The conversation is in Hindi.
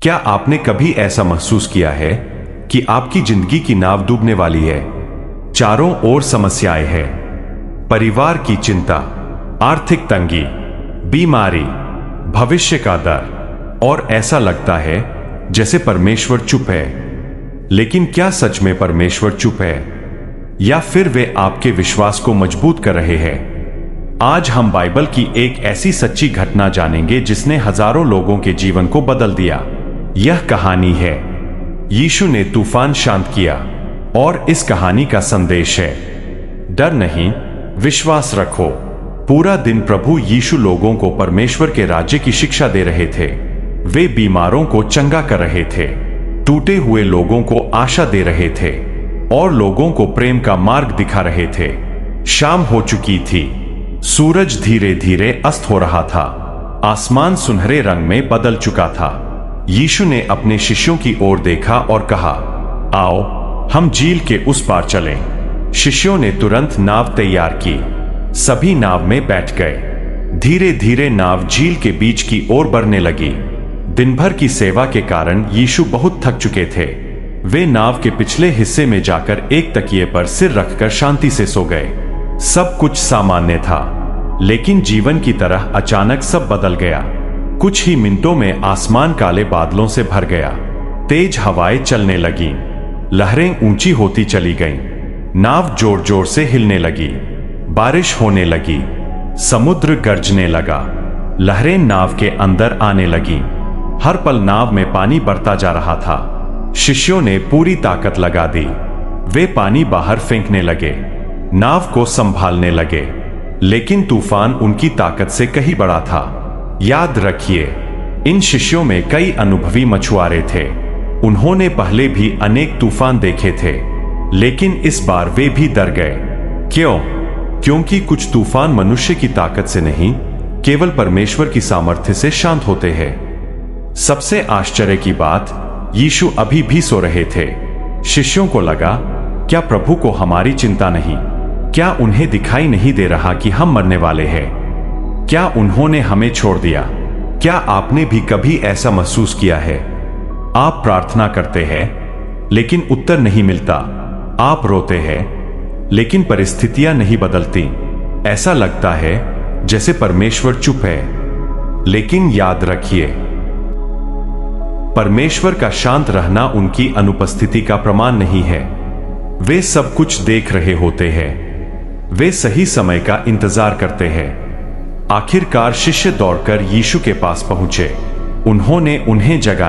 क्या आपने कभी ऐसा महसूस किया है कि आपकी जिंदगी की नाव डूबने वाली है? चारों ओर समस्याएं हैं, परिवार की चिंता, आर्थिक तंगी, बीमारी, भविष्य का डर, और ऐसा लगता है जैसे परमेश्वर चुप है। लेकिन क्या सच में परमेश्वर चुप है, या फिर वे आपके विश्वास को मजबूत कर रहे हैं? आज हम बाइबल की एक ऐसी सच्ची घटना जानेंगे जिसने हजारों लोगों के जीवन को बदल दिया। यह कहानी है यीशु ने तूफान शांत किया, और इस कहानी का संदेश है, डर नहीं, विश्वास रखो। पूरा दिन प्रभु यीशु लोगों को परमेश्वर के राज्य की शिक्षा दे रहे थे। वे बीमारों को चंगा कर रहे थे, टूटे हुए लोगों को आशा दे रहे थे, और लोगों को प्रेम का मार्ग दिखा रहे थे। शाम हो चुकी थी, सूरज धीरे धीरे अस्त हो रहा था, आसमान सुनहरे रंग में बदल चुका था। यीशु ने अपने शिष्यों की ओर देखा और कहा, आओ हम झील के उस पार चलें। शिष्यों ने तुरंत नाव तैयार की, सभी नाव में बैठ गए। धीरे धीरे नाव झील के बीच की ओर बढ़ने लगी। दिन भर की सेवा के कारण यीशु बहुत थक चुके थे। वे नाव के पिछले हिस्से में जाकर एक तकिए पर सिर रखकर शांति से सो गए। सब कुछ सामान्य था, लेकिन जीवन की तरह अचानक सब बदल गया। कुछ ही मिनटों में आसमान काले बादलों से भर गया। तेज हवाएं चलने लगीं, लहरें ऊंची होती चली गईं। नाव जोर जोर से हिलने लगी, बारिश होने लगी, समुद्र गरजने लगा, लहरें नाव के अंदर आने लगीं। हर पल नाव में पानी बढ़ता जा रहा था। शिष्यों ने पूरी ताकत लगा दी। वे पानी बाहर फेंकने लगे, नाव को संभालने लगे, लेकिन तूफान उनकी ताकत से कहीं बड़ा था। याद रखिए, इन शिष्यों में कई अनुभवी मछुआरे थे। उन्होंने पहले भी अनेक तूफान देखे थे, लेकिन इस बार वे भी डर गए। क्यों? क्योंकि कुछ तूफान मनुष्य की ताकत से नहीं, केवल परमेश्वर की सामर्थ्य से शांत होते हैं। सबसे आश्चर्य की बात, यीशु अभी भी सो रहे थे। शिष्यों को लगा, क्या प्रभु को हमारी चिंता नहीं? क्या उन्हें दिखाई नहीं दे रहा कि हम मरने वाले हैं? क्या उन्होंने हमें छोड़ दिया? क्या आपने भी कभी ऐसा महसूस किया है? आप प्रार्थना करते हैं, लेकिन उत्तर नहीं मिलता। आप रोते हैं, लेकिन परिस्थितियां नहीं बदलती। ऐसा लगता है जैसे परमेश्वर चुप है। लेकिन याद रखिए, परमेश्वर का शांत रहना उनकी अनुपस्थिति का प्रमाण नहीं है। वे सब कुछ देख रहे होते हैं। वे सही समय का इंतजार करते हैं। आखिरकार शिष्य दौड़कर यीशु के पास पहुंचे। उन्होंने उन्हें जगाया।